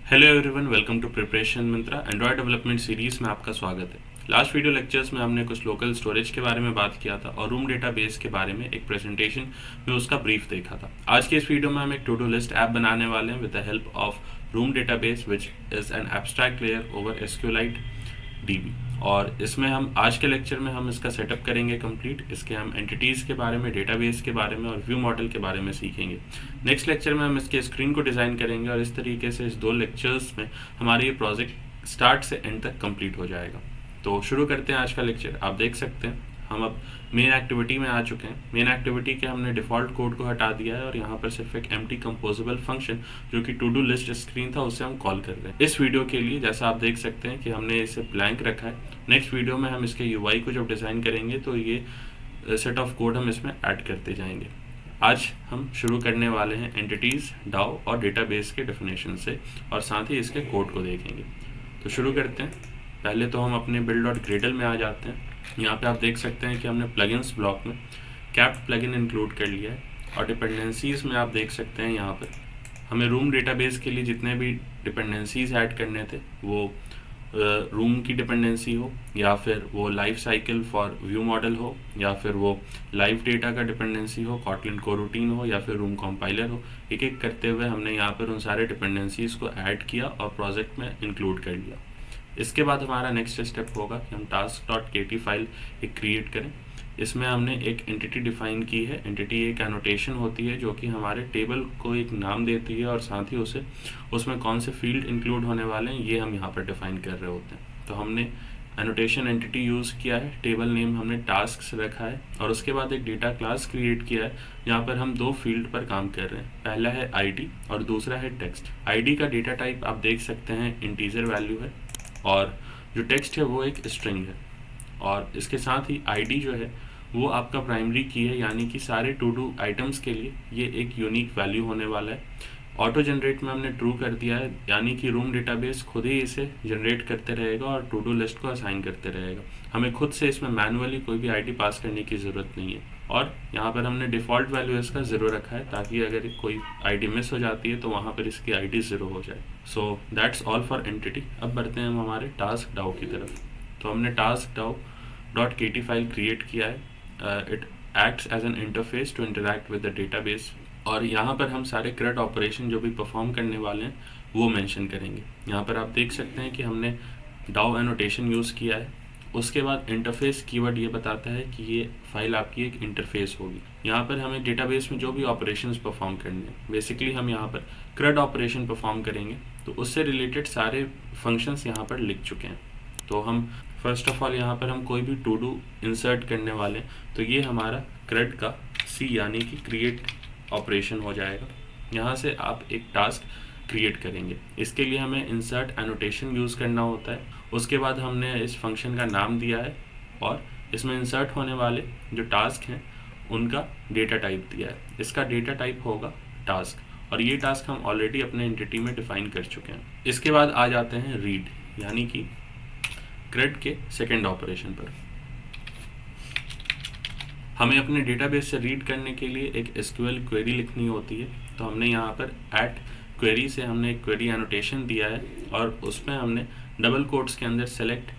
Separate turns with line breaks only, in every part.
Hello everyone, welcome to preparation mantra Android development series में आपका स्वागत है। लास्ट वीडियो लेक्चर्स में हमने कुछ लोकल स्टोरेज के बारे में बात किया था और रूम डेटाबेस के बारे में एक प्रेजेंटेशन में उसका ब्रीफ देखा था। आज के इस वीडियो में हम एक टू डू लिस्ट ऐप बनाने वाले हैं with the help of Room database which is an abstract layer over SQLite DB. और इसमें हम आज के लेक्चर में हम इसका सेटअप करेंगे कंप्लीट। इसके हम एंटिटीज़ के बारे में, डेटाबेस के बारे में और व्यू मॉडल के बारे में सीखेंगे। नेक्स्ट लेक्चर में हम इसके स्क्रीन को डिज़ाइन करेंगे और इस तरीके से इस 2 लेक्चर्स में हमारा ये प्रोजेक्ट स्टार्ट से एंड तक कंप्लीट हो जाएगा। तो शुरू करते हैं आज का लेक्चर। आप देख सकते हैं हम अब मेन एक्टिविटी में आ चुके हैं। मेन एक्टिविटी के हमने डिफ़ॉल्ट कोड को हटा दिया है और यहाँ पर सिर्फ एक एम्प्टी कंपोजेबल फंक्शन जो कि टू डू लिस्ट स्क्रीन था उसे हम कॉल कर रहे हैं। इस वीडियो के लिए जैसा आप देख सकते हैं कि हमने इसे ब्लैंक रखा है। नेक्स्ट वीडियो में हम इसके यूआई को जब डिज़ाइन करेंगे तो ये सेट ऑफ कोड हम इसमें ऐड करते जाएंगे। आज हम शुरू करने वाले हैं एंटिटीज़, डाउ और डेटाबेस के डेफिनेशन से और साथ ही इसके कोड को देखेंगे। तो शुरू करते हैं। पहले तो हम अपने build.gradle में आ जाते हैं। यहाँ पे आप देख सकते हैं कि हमने प्लगइन्स ब्लॉक में कैप्ड प्लगइन इंक्लूड कर लिया है और डिपेंडेंसीज़ में आप देख सकते हैं यहाँ पर हमें रूम डेटाबेस के लिए जितने भी डिपेंडेंसीज़ ऐड करने थे वो रूम की डिपेंडेंसी हो या फिर वो life cycle for view model हो या फिर वो लाइव डेटा का डिपेंडेंसी हो, कॉटलिन कोरूटीन हो या फिर रूम कंपाइलर हो, एक एक करते हुए हमने यहाँ पर उन सारे डिपेंडेंसीज़ को ऐड किया और प्रोजेक्ट में इंक्लूड कर लिया। इसके बाद हमारा नेक्स्ट स्टेप होगा कि हम task.kt फाइल एक क्रिएट करें। इसमें हमने एक एंटिटी डिफाइन की है। एंटिटी एक एनोटेशन होती है जो कि हमारे टेबल को एक नाम देती है और साथ ही उसमें कौन से फील्ड इंक्लूड होने वाले हैं ये हम यहाँ पर डिफाइन कर रहे होते हैं। तो हमने एनोटेशन एंटिटी यूज़ किया है, टेबल नेम हमने टास्क्स रखा है और उसके बाद एक डेटा क्लास क्रिएट किया है जहाँ पर हम 2 फील्ड पर काम कर रहे हैं। पहला है आईडी और दूसरा है टेक्स्ट। आईडी का डेटा टाइप आप देख सकते हैं इंटीजर वैल्यू है और जो टेक्स्ट है वो एक स्ट्रिंग है और इसके साथ ही आईडी जो है वो आपका प्राइमरी की है, यानी कि सारे टू डू आइटम्स के लिए ये एक यूनिक वैल्यू होने वाला है। ऑटो जनरेट में हमने ट्रू कर दिया है, यानी कि रूम डेटाबेस खुद ही इसे जनरेट करते रहेगा और टू डू लिस्ट को असाइन करते रहेगा। हमें खुद से इसमें मैनुअली कोई भी आईडी पास करने की ज़रूरत नहीं है। और यहाँ पर हमने डिफ़ॉल्ट वैल्यू इसका 0 रखा है ताकि अगर कोई आईडी मिस हो जाती है तो वहाँ पर इसकी आईडी 0 हो जाए। So that's all for entity. अब बढ़ते हैं हम हमारे टास्क डाउ की तरफ। तो हमने टास्क डाउ .kt फाइल क्रिएट किया है। It acts as an interface to interact with the database और यहाँ पर हम सारे CRUD ऑपरेशन जो भी परफॉर्म करने वाले हैं वो मेंशन करेंगे। यहाँ पर आप देख सकते हैं कि हमने डाउ एनोटेशन यूज़ किया है। उसके बाद इंटरफेस कीवर्ड ये बताता है कि ये फाइल आपकी एक इंटरफेस होगी। यहाँ पर हमें डेटाबेस में जो भी ऑपरेशंस परफॉर्म करने हैं, बेसिकली हम यहाँ पर CRUD ऑपरेशन परफॉर्म करेंगे तो उससे रिलेटेड सारे फंक्शंस यहाँ पर लिख चुके हैं। तो हम फर्स्ट ऑफ ऑल यहाँ पर हम कोई भी टू डू इंसर्ट करने वाले हैं तो ये हमारा CRUD का C यानी कि क्रिएट ऑपरेशन हो जाएगा। यहाँ से आप एक टास्क क्रिएट करेंगे। इसके लिए हमें इंसर्ट एनोटेशन यूज़ करना होता है। उसके बाद हमने इस फंक्शन का नाम दिया है और इसमें इंसर्ट होने वाले जो टास्क हैं उनका डेटा टाइप दिया है। इसका डेटा टाइप होगा टास्क और ये टास्क हम ऑलरेडी अपने एंटिटी में डिफाइन कर चुके हैं। इसके बाद आ जाते हैं रीड यानी कि CRUD के सेकेंड ऑपरेशन पर। हमें अपने डेटाबेस से रीड करने के लिए एक SQL क्वेरी लिखनी होती है। तो हमने यहाँ पर @query से हमने एक क्वेरी एनोटेशन दिया है और उसमें हमने डबल कोट्स के अंदर सेलेक्ट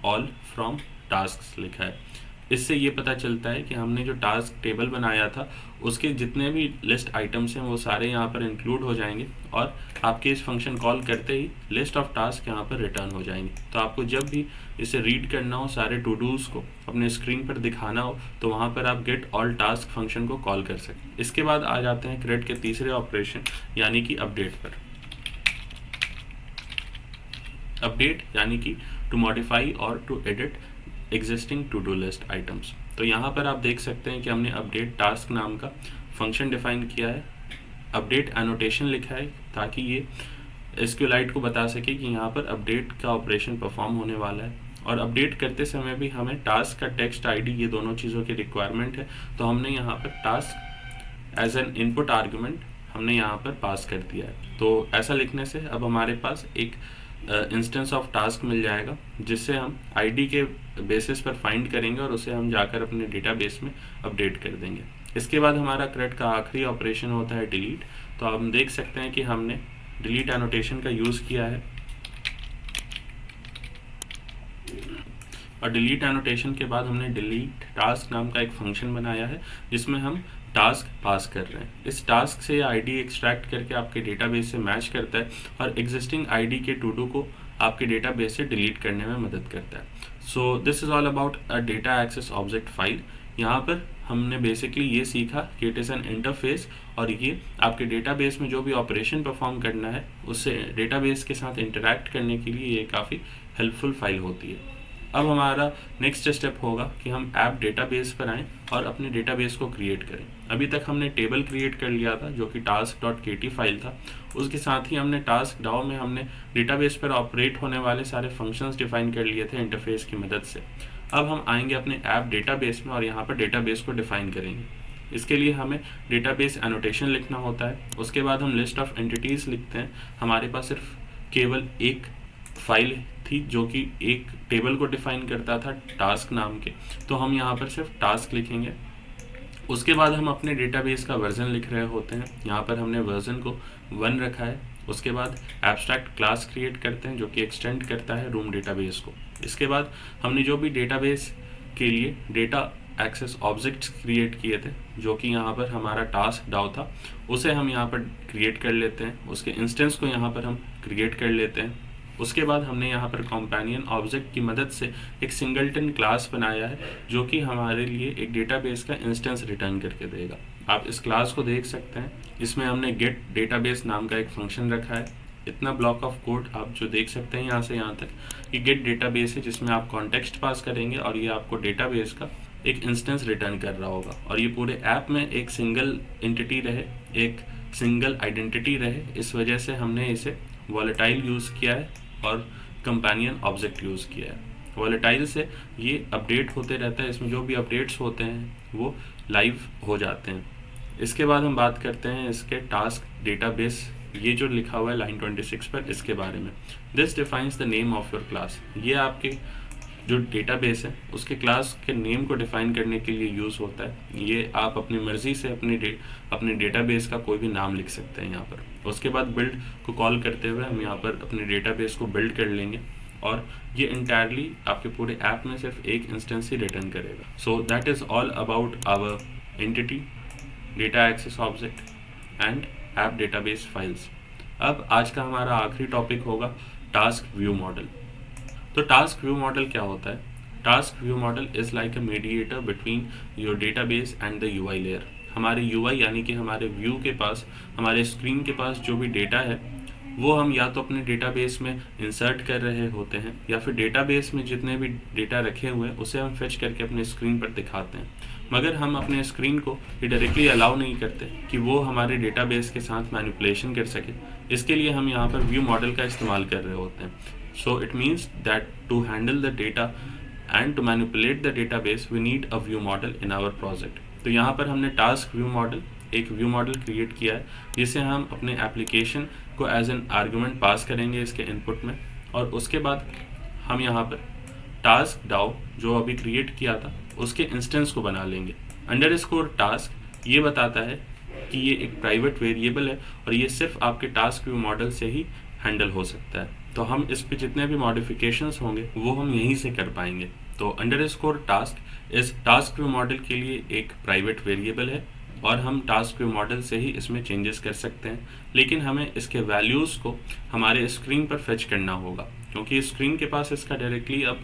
ऑल फ्रॉम टास्क्स लिखा है। इससे ये पता चलता है कि हमने जो टास्क टेबल बनाया था उसके जितने भी लिस्ट आइटम्स हैं वो सारे यहाँ पर इंक्लूड हो जाएंगे और आपके इस फंक्शन कॉल करते ही लिस्ट ऑफ टास्क यहाँ पर रिटर्न हो जाएंगे। तो आपको जब भी इसे रीड करना हो, सारे टू डूज़ को अपने स्क्रीन पर दिखाना हो तो वहाँ पर आप गेट ऑल टास्क फंक्शन को कॉल कर सकते। इसके बाद आ जाते हैं CRUD के तीसरे ऑपरेशन यानी कि अपडेट पर। अपडेट यानी कि टू मॉडिफाई और to edit existing to do list items. तो यहाँ पर आप देख सकते हैं कि हमने अपडेट टास्क नाम का फंक्शन डिफाइन किया है। अपडेट एनोटेशन लिखा है ताकि ये SQLite को बता सके कि यहाँ पर अपडेट का ऑपरेशन परफॉर्म होने वाला है। और अपडेट करते समय भी हमें टास्क का टेक्स्ट आईडी ये दोनों चीज़ों की रिक्वायरमेंट है। तो हमने यहाँ पर task as an input argument हमने यहाँ पर पास कर दिया है। तो ऐसा लिखने से अब हमारे पास एक इंस्टेंस ऑफ टास्क मिल जाएगा जिससे हम आईडी के बेसिस पर फाइंड करेंगे और उसे हम जाकर अपने डेटाबेस में अपडेट कर देंगे। इसके बाद हमारा CRUD का आखिरी ऑपरेशन होता है डिलीट। तो हम देख सकते हैं कि हमने डिलीट एनोटेशन का यूज़ किया है, और डिलीट एनोटेशन के बाद हमने डिलीट टास्क नाम का एक फंक्शन बनाया है जिसमें हम टास्क पास कर रहे हैं। इस टास्क से आईडी एक्सट्रैक्ट करके आपके डेटाबेस से मैच करता है और एग्जिस्टिंग आईडी के टू डू को आपके डेटाबेस से डिलीट करने में मदद करता है। So this is all about a data access object file. यहाँ पर हमने बेसिकली ये सीखा कि इट इज़ एन इंटरफेस, और ये आपके डेटाबेस में जो भी ऑपरेशन परफॉर्म करना है उससे डेटाबेस के साथ इंटरैक्ट करने के लिए ये काफ़ी हेल्पफुल फाइल होती है। अब हमारा नेक्स्ट स्टेप होगा कि हम ऐप डेटाबेस पर आएँ और अपने डेटाबेस को क्रिएट करें। अभी तक हमने टेबल क्रिएट कर लिया था जो कि task.kt फाइल था। उसके साथ ही हमने टास्क डाउ में हमने डेटाबेस पर ऑपरेट होने वाले सारे फंक्शंस डिफाइन कर लिए थे इंटरफेस की मदद से। अब हम आएंगे अपने ऐप डेटाबेस में और यहाँ पर डेटाबेस को डिफाइन करेंगे। इसके लिए हमें डेटाबेस एनोटेशन लिखना होता है। उसके बाद हम लिस्ट ऑफ एंटिटीज़ लिखते हैं। हमारे पास सिर्फ केवल एक फाइल थी जो कि एक टेबल को डिफाइन करता था टास्क नाम के, तो हम यहाँ पर सिर्फ टास्क लिखेंगे। उसके बाद हम अपने डेटाबेस का वर्जन लिख रहे होते हैं। यहाँ पर हमने वर्जन को 1 रखा है। उसके बाद एब्स्ट्रैक्ट क्लास क्रिएट करते हैं जो कि एक्सटेंड करता है रूम डेटाबेस को। इसके बाद हमने जो भी डेटाबेस के लिए डेटा एक्सेस ऑब्जेक्ट्स क्रिएट किए थे जो कि यहाँ पर हमारा टास्क डाउ था, उसे हम यहाँ पर क्रिएट कर लेते हैं। उसके इंस्टेंस को यहाँ पर हम क्रिएट कर लेते हैं। उसके बाद हमने यहाँ पर कंपेनियन ऑब्जेक्ट की मदद से एक सिंगलटन क्लास बनाया है जो कि हमारे लिए एक डेटाबेस का इंस्टेंस रिटर्न करके देगा। आप इस क्लास को देख सकते हैं। इसमें हमने गेट डेटाबेस नाम का एक फंक्शन रखा है। इतना ब्लॉक ऑफ कोड आप जो देख सकते हैं यहाँ से यहाँ तक, ये गेट डेटाबेस है जिसमें आप कॉन्टेक्स्ट पास करेंगे और ये आपको डेटाबेस का एक इंस्टेंस रिटर्न कर रहा होगा। और ये पूरे ऐप में एक सिंगल एंटिटी रहे, एक सिंगल आइडेंटिटी रहे, इस वजह से हमने इसे वॉलेटाइल यूज़ किया है और कंपेनियन ऑब्जेक्ट यूज़ किया है। वॉलेटाइल से ये अपडेट होते रहता है, इसमें जो भी अपडेट्स होते हैं वो लाइव हो जाते हैं। इसके बाद हम बात करते हैं इसके टास्क डेटाबेस, ये जो लिखा हुआ है लाइन 26 पर, इसके बारे में। This defines the name of your class. ये आपके जो डेटाबेस है उसके क्लास के नेम को डिफाइन करने के लिए यूज़ होता है। ये आप अपनी मर्ज़ी से अपने डेटाबेस का कोई भी नाम लिख सकते हैं यहाँ पर। उसके बाद बिल्ड को कॉल करते हुए हम यहाँ पर अपने डेटाबेस को बिल्ड कर लेंगे और ये इंटायरली आपके पूरे ऐप में सिर्फ एक इंस्टेंस ही रिटर्न करेगा। So that is all about our entity, data access object and app database files. अब आज का हमारा आखिरी टॉपिक होगा टास्क व्यू मॉडल। तो टास्क व्यू मॉडल क्या होता है? Task view model is like a mediator between your database and the UI layer. हमारे यूआई यानी कि हमारे व्यू के पास, हमारे स्क्रीन के पास जो भी डेटा है वो हम या तो अपने डेटाबेस में इंसर्ट कर रहे होते हैं या फिर डेटाबेस में जितने भी डेटा रखे हुए हैं उसे हम फेच करके अपने स्क्रीन पर दिखाते हैं। मगर हम अपने स्क्रीन को ये डायरेक्टली अलाउ नहीं करते कि वो हमारे डेटाबेस के साथ मैनिपुलेशन कर सके। इसके लिए हम यहाँ पर व्यू मॉडल का इस्तेमाल कर रहे होते हैं। So it means that to handle the data and to manipulate the database we need a view model in our project। तो यहाँ पर हमने टास्क व्यू मॉडल, एक व्यू मॉडल क्रिएट किया है जिसे हम अपने एप्लीकेशन को एज एन आर्गुमेंट पास करेंगे इसके इनपुट में, और उसके बाद हम यहाँ पर टास्क डाउ जो अभी क्रिएट किया था उसके इंस्टेंस को बना लेंगे। अंडरस्कोर टास्क ये बताता है कि ये एक प्राइवेट वेरिएबल है और ये सिर्फ आपके टास्क व्यू मॉडल से ही हैंडल हो सकता है। तो हम इस पे जितने भी मॉडिफिकेशंस होंगे वो हम यहीं से कर पाएंगे। तो अंडरस्कोर टास्क इस टास्क व्यू मॉडल के लिए एक प्राइवेट वेरिएबल है और हम टास्क व्यू मॉडल से ही इसमें चेंजेस कर सकते हैं, लेकिन हमें इसके वैल्यूज़ को हमारे स्क्रीन पर फेच करना होगा क्योंकि स्क्रीन के पास इसका डायरेक्टली अब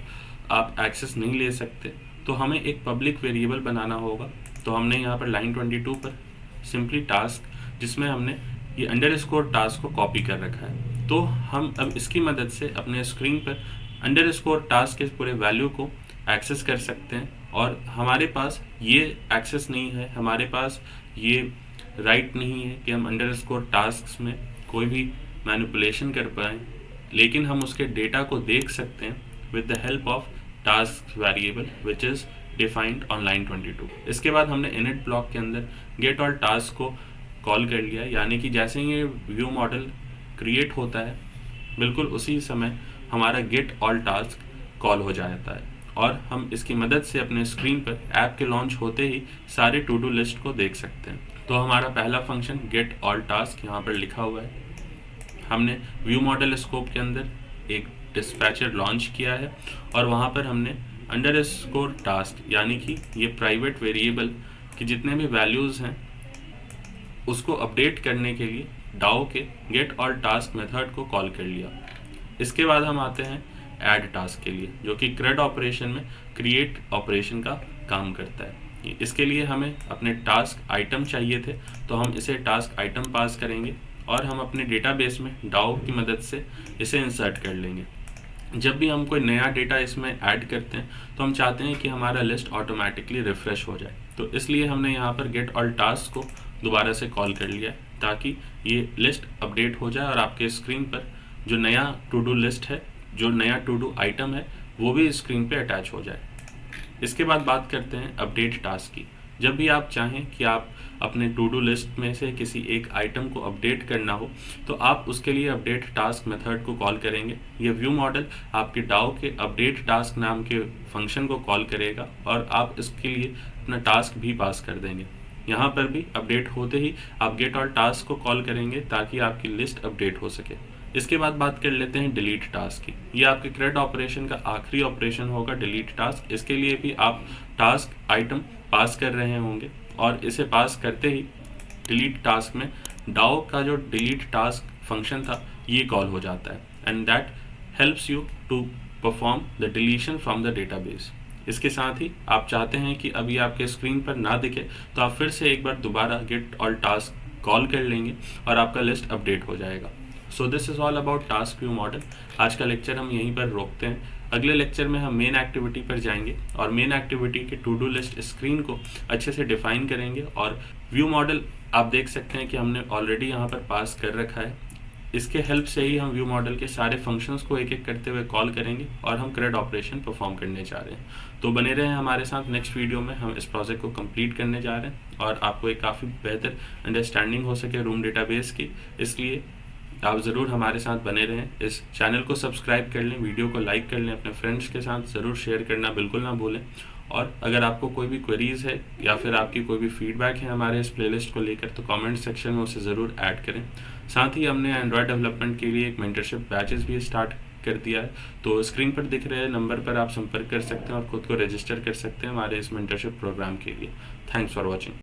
आप एक्सेस नहीं ले सकते। तो हमें एक पब्लिक वेरिएबल बनाना होगा। तो हमने यहाँ पर लाइन 22 पर सिंपली टास्क, जिसमें हमने ये अंडरस्कोर टास्क को कॉपी कर रखा है, तो हम अब इसकी मदद से अपने स्क्रीन पर अंडरस्कोर टास्क के पूरे वैल्यू को एक्सेस कर सकते हैं। और हमारे पास ये एक्सेस नहीं है, हमारे पास ये राइट नहीं है कि हम अंडरस्कोर टास्क में कोई भी मैनिपुलेशन कर पाएँ, लेकिन हम उसके डेटा को देख सकते हैं with the help of task variable which is defined on line 22। इसके बाद हमने इनिट ब्लॉक के अंदर गेट ऑल टास्क को कॉल कर लिया, यानी कि जैसे ही ये व्यू मॉडल क्रिएट होता है बिल्कुल उसी समय हमारा गेट ऑल टास्क कॉल हो जाता है और हम इसकी मदद से अपने स्क्रीन पर ऐप के लॉन्च होते ही सारे टू डू लिस्ट को देख सकते हैं। तो हमारा पहला फंक्शन गेट ऑल टास्क यहाँ पर लिखा हुआ है। हमने व्यू मॉडल स्कोप के अंदर एक डिस्पैचर लॉन्च किया है और वहाँ पर हमने अंडरस्कोर टास्क यानी कि ये प्राइवेट वेरिएबल की जितने भी वैल्यूज़ हैं उसको अपडेट करने के लिए डाओ के गेट ऑल टास्क मेथड को कॉल कर लिया। इसके बाद हम आते हैं ऐड टास्क के लिए, जो कि CRUD ऑपरेशन में क्रिएट ऑपरेशन का काम करता है। इसके लिए हमें अपने टास्क आइटम चाहिए थे, तो हम इसे टास्क आइटम पास करेंगे और हम अपने डेटाबेस में डाओ की मदद से इसे इंसर्ट कर लेंगे। जब भी हम कोई नया डेटा इसमें ऐड करते हैं तो हम चाहते हैं कि हमारा लिस्ट ऑटोमेटिकली रिफ़्रेश हो जाए, तो इसलिए हमने यहाँ पर गेट ऑल टास्क को दोबारा से कॉल कर लिया है ताकि ये लिस्ट अपडेट हो जाए और आपके स्क्रीन पर जो नया टू डू लिस्ट है, जो नया टू डू आइटम है, वो भी स्क्रीन पे अटैच हो जाए। इसके बाद बात करते हैं अपडेट टास्क की। जब भी आप चाहें कि आप अपने टू डू लिस्ट में से किसी एक आइटम को अपडेट करना हो तो आप उसके लिए अपडेट टास्क मेथड को कॉल करेंगे। ये व्यू मॉडल आपके डाओ के अपडेट टास्क नाम के फंक्शन को कॉल करेगा और आप इसके लिए अपना टास्क भी पास कर देंगे। यहाँ पर भी अपडेट होते ही आप गेट ऑल टास्क को कॉल करेंगे ताकि आपकी लिस्ट अपडेट हो सके। इसके बाद बात कर लेते हैं डिलीट टास्क की। ये आपके CRUD ऑपरेशन का आखिरी ऑपरेशन होगा, डिलीट टास्क। इसके लिए भी आप टास्क आइटम पास कर रहे होंगे और इसे पास करते ही डिलीट टास्क में डाओ का जो डिलीट टास्क फंक्शन था ये कॉल हो जाता है and that helps you to perform the deletion from the database. इसके साथ ही आप चाहते हैं कि अभी आपके स्क्रीन पर ना दिखे तो आप फिर से एक बार दोबारा गेट ऑल टास्क कॉल कर लेंगे और आपका लिस्ट अपडेट हो जाएगा। सो this is all about task view model. आज का लेक्चर हम यहीं पर रोकते हैं। अगले लेक्चर में हम मेन एक्टिविटी पर जाएंगे और मेन एक्टिविटी के टू डू लिस्ट स्क्रीन को अच्छे से डिफाइन करेंगे और व्यू मॉडल आप देख सकते हैं कि हमने ऑलरेडी यहाँ पर पास कर रखा है। इसके हेल्प से ही हम व्यू मॉडल के सारे फंक्शंस को एक एक करते हुए कॉल करेंगे और हम CRUD ऑपरेशन परफॉर्म करने जा रहे हैं। तो बने रहें हमारे साथ। नेक्स्ट वीडियो में हम इस प्रोजेक्ट को कंप्लीट करने जा रहे हैं और आपको एक काफ़ी बेहतर अंडरस्टैंडिंग हो सके रूम डेटाबेस की, इसलिए आप ज़रूर हमारे साथ बने रहें। इस चैनल को सब्सक्राइब कर लें, वीडियो को लाइक कर लें, अपने फ्रेंड्स के साथ ज़रूर शेयर करना बिल्कुल ना भूलें। और अगर आपको कोई भी क्वेरीज़ है या फिर आपकी कोई भी फीडबैक है हमारे इस प्लेलिस्ट को लेकर तो कमेंट सेक्शन में उसे ज़रूर ऐड करें। साथ ही हमने एंड्रॉयड डेवलपमेंट के लिए एक मेंटरशिप बैचेस भी स्टार्ट कर दिया है, तो स्क्रीन पर दिख रहे नंबर पर आप संपर्क कर सकते हैं और खुद को रजिस्टर कर सकते हैं हमारे इस मेंटरशिप प्रोग्राम के लिए। Thanks for watching.